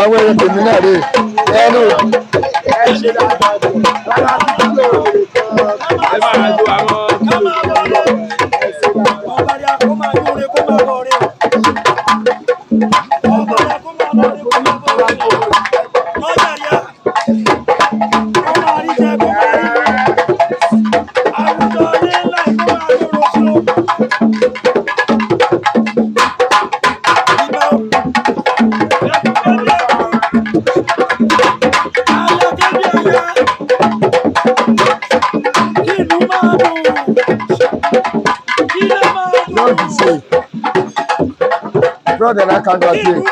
Àwọn èèyàn tèmi náà rè é ẹnu. Brother, I can't go here.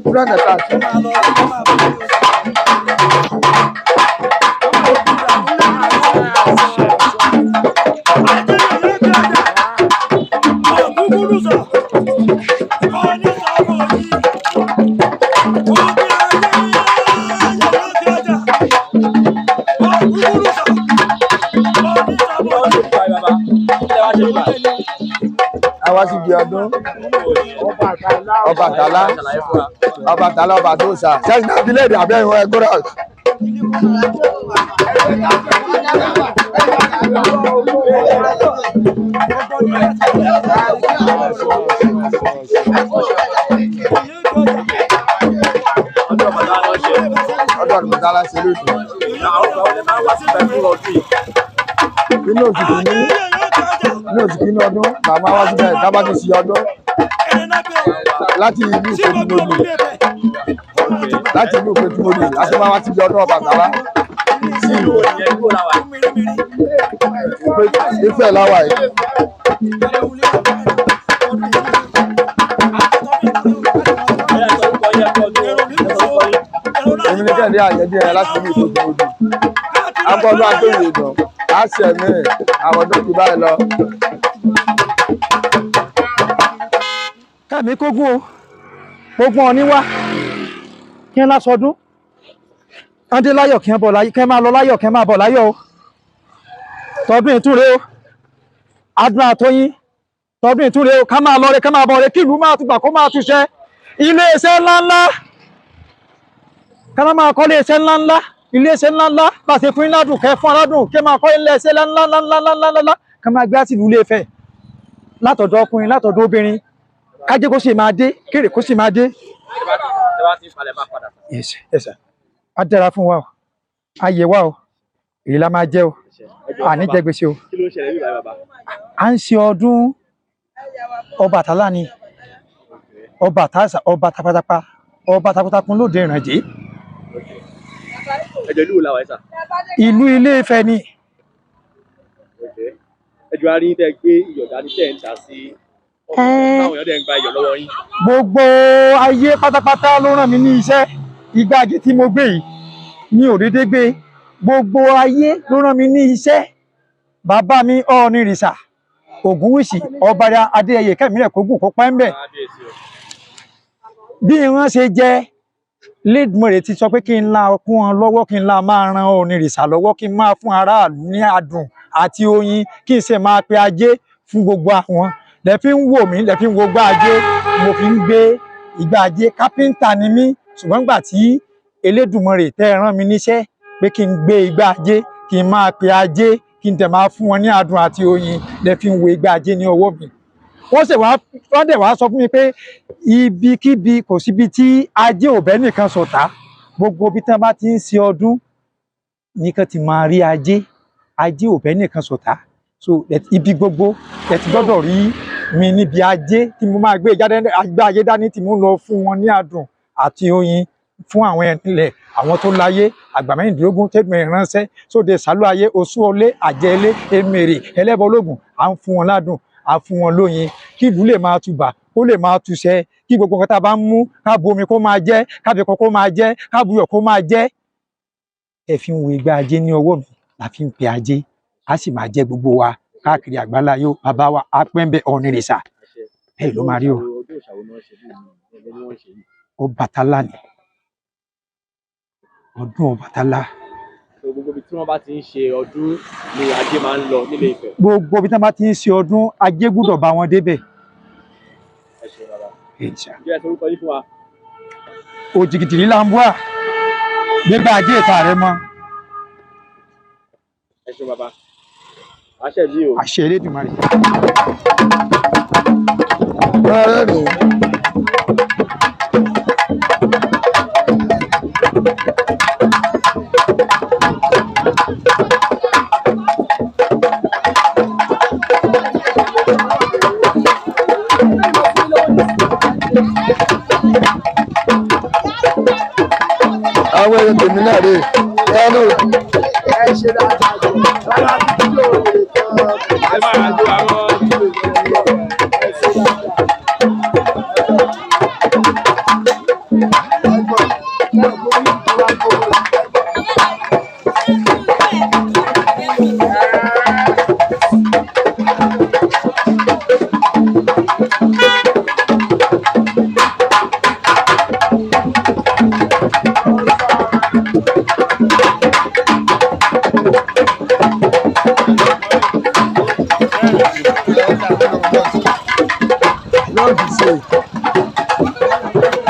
Brother, àwa sì bí ọdún Ọbàtálá ọba tó sà sẹ́yìn náà bí léde àbẹ́ ìwọ̀n ẹgbẹ́rẹ́. Ọdún Ọbàtálá ṣe lóṣù. Inú òsì kìíní ọdún màmá wá síbẹ̀ dábàá ti ṣe ọdún láti ìlú Ìpètùmọdù láti máa wá síbi ọdún Ọbàtálá sí Ifẹ̀ láwà yìí. Èmi ní kẹ́hìndé àyẹ̀dí ẹ̀ láti ìlú Ìpètùmọdù agbọ́dọ̀ agbóyè ìdàn á ṣẹ̀mí àwọn dókítà báyìí lọ. Kẹ́mi kógún o gbogbo ọ̀ní wá kí n lásọdún kán dé láyọ̀ kí n bọ̀ láyọ̀ kí n máa lọ láyọ̀ kí n máa bọ̀ láyọ̀ o tọdún ìtúre o adùn àtọyín tọdún ìtúre o ká máa lọ rẹ ká máa bọ̀ rẹ kí ìlú máa túbà kó máa túṣẹ́ iléeṣẹ́ ńláńlá ká máa kọ́ iléeṣẹ́ ńláńlá iléeṣẹ́ ńláńlá bá ṣe fún ìládùn kẹ́ fún aládùn kí máa kọ́ iléeṣẹ́ ńláńlá ká máa gbé àti ìlú ilé Ifẹ̀ látọ̀dọ̀ ọkùnrin látọ̀dọ̀ obìnrin kájé kó sì máa dé kéré kó sì máa dé. A dára fún wa o a yẹ wa o èyí la máa jẹ o àní jẹ gbèsè o. À ń ṣe ọdún Ọbàtálá ni ọba tapatapa ọba takuntakun lóde Ìrànjẹ. Ìlú Ilé Ifẹ̀ ni. Ẹjọ́ arí tẹ́ gbé iyọ̀ dání tẹ́ ń ta sí táwọn èèyàn dẹ̀ ń gba iyọ̀ lọ́wọ́ yín. Gbogbo ayé pátápátá ló rán mi ní iṣẹ́ igbági tí mo gbé yìí ní òdédé gbé gbogbo ayé ló rán mi ní iṣẹ́. Bàbá mi Ọ̀ọ̀nìrìṣà Ògúnwùsì Ọbàrà Adéyẹyè kẹ́mi rẹ̀ kó gùn kó pẹ́ ń bẹ̀. Bí wọ́n ṣe jẹ́ Lédùmarè ti sọ pé kí n la kún wọn lọ́wọ́ kí n la máa ran Ọ̀ọ̀nìrìṣà lọ́wọ́ kí n máa fún aráàlú ní adùn àti oyin kí n sì máa pe ajé fún gbogbo àwọn lẹ́fí ń wò mí lẹ́fí ń wo gbá ajé mo fi ń gbé ìgbà ajé kápẹ́ńtà ni mí ṣùgbọ́n gbà tí Elédùmarè tẹ́ rán mi níṣẹ́ pé kí n gbé ìgbà ajé kí n máa pe ajé kí n tẹ̀ máa fún wọn ní adùn àti oyin lẹ́fí ń wo ìgbà ajé ní ọwọ́ mi. Wọ́n dẹ̀ wá sọ fún mi pé ibikíbi kò síbi tí ajé ò bẹ́ nìkan ṣọ̀tá gbogbo bí tí wọ́n bá ti ń ṣe ọdún nìkan ti máa rí ajé ò bẹ́ nìkan ṣọ̀tá so ibi gbogbo ẹ ti gbọ́dọ̀ rí mi níbi ajé tí mo máa gbé ajé dání tí mo lọ fún wọn ní adùn àti oyin fún àwọn ẹnilẹ̀ àwọn tó láyé àgbà mẹ́rìndínlógún tẹ́gbọ̀n ìránṣẹ́ sóde sálú ayé oṣù ọlé àjẹlé emèrè ẹlẹ́bọlógún à ń fún wọn ládùn á fún wọn lóyin kí ìlú lè máa tùbà kó lè máa túṣẹ kí gbogbo nǹkan tá a bá ń mú ká bu omi kó máa jẹ ká fi ẹ̀kọ kó máa jẹ ká buyọ̀ kó máa jẹ. ẹ fi ń wo igba ajé ní ọwọ́ mi la fi ń pe ajé á sì máa jẹ gbogbo wa káàkiri àgbáláyé bàbá wa á pẹ́ ń bẹ Ọ̀nìrìṣà ẹ ló máa rí o. Ọbàtálá ni ọdún Ọbàtálá. Gbogbo ibi tí wọ́n bá ti ń ṣe ọdún ni ajé máa ń lọ nílé Ifẹ̀. Gbogbo ibi tí wọ́n bá ti ń ṣe ọdún ajé gbúdọ̀ bá wọn débẹ̀. Ẹ ṣe bàbá. Ìjà. Bí ẹ sọ orúkọ yín fún wa. Òjìgìdìrí Lambua gbégbá ajé ìta rẹ mọ. Ẹ ṣe bàbá. Àṣẹ mi o. Àṣẹ Elédùmarè. Àwọn èèyàn tèmi náà rè ẹnu ẹ ṣe dáadáa jù rárá títí yóò lè tán Ẹ máa jó àwọn ẹ ṣe dáadáa.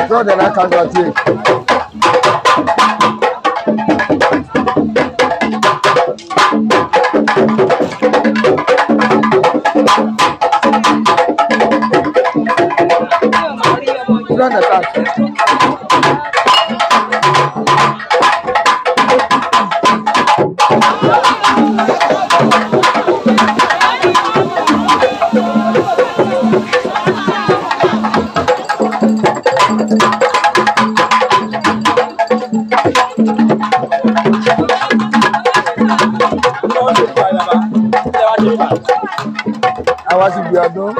Brother, I can't go take. Àwa sì gbé ọdún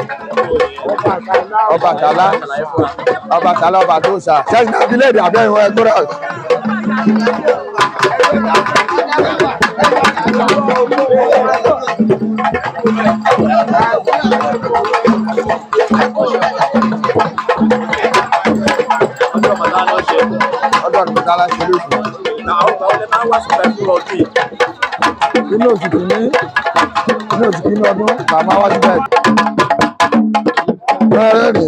Ọbàtálá ọba tó sà sẹ́yìn náà bílẹ̀ èdè abẹ́ ìwọ̀n ẹgbẹ́ rẹ̀. Ọdún Ọbàtálá ṣe lóṣù. Inú oṣù kìíní ọdún màmá wá sí bẹ́ẹ̀. Bẹ́ẹ̀ ni.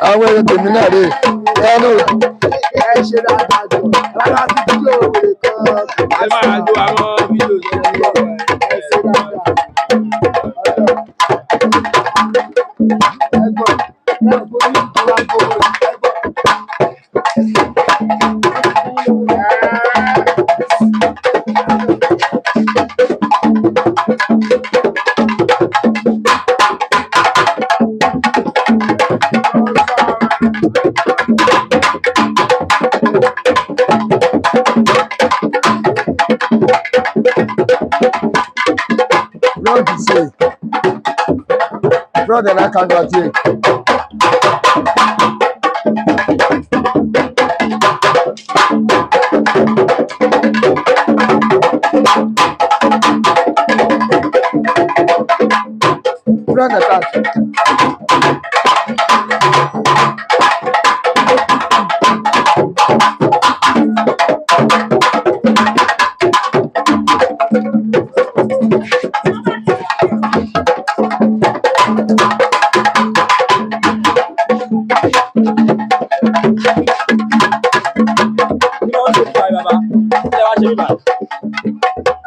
Àwọn èèyàn tèmi náà rè ẹnu ẹ ṣe dáadáa jù rárá títí yóò lè tán. Ẹ máa jó àwọn fídíò ẹ ṣe dáadáa. Brother, I can't go take. Brother,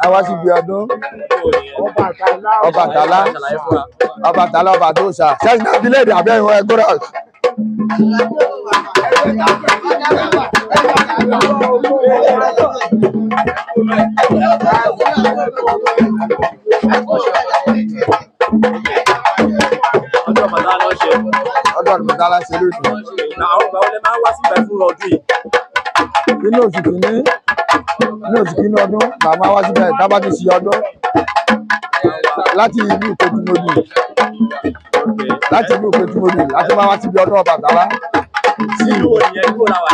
àwa sì gbé ọdún Ọbàtálá ọba tó sà sẹ́yìn náà bílẹ̀ èdè abẹ́ ìwọ̀n ẹgbẹ́ rẹ̀. ọjọ́ bàtà lọ ṣe. ọdún àdùmọ̀tá láṣẹ lóṣù. àwọn ìgbà wo lè máa wá síbẹ̀ fún ọdún yìí. nínú oṣù kìíní ọdún màmá wá síbẹ̀ tábà ti ṣe ọdún láti ìlú Ìpètùmọdù láti máa wá síbi ọdún Ọbàtálá. sí ìlú wo nìyẹn kó la wà.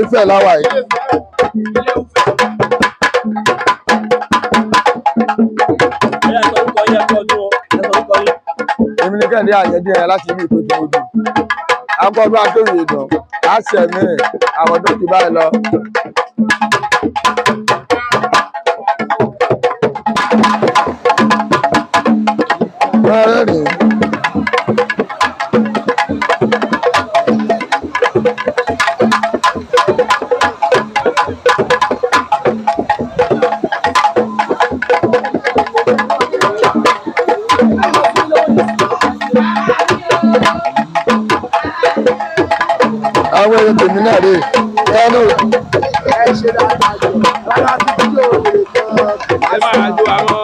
Ifẹ̀ láwà yìí. èmi ní Kẹ́hìndé Àyẹ́dé yẹn láti ìlú Ìpètùmọdù. agbọ́dún akéwì ìdàn á ṣẹ̀mí àwọn tó jù báyìí lọ. rẹ́rìn. àwọn èèyàn tèmi náà rè é ṣe dáadáa jù rárá tí kí ló rè é. ẹ máa jó àwọn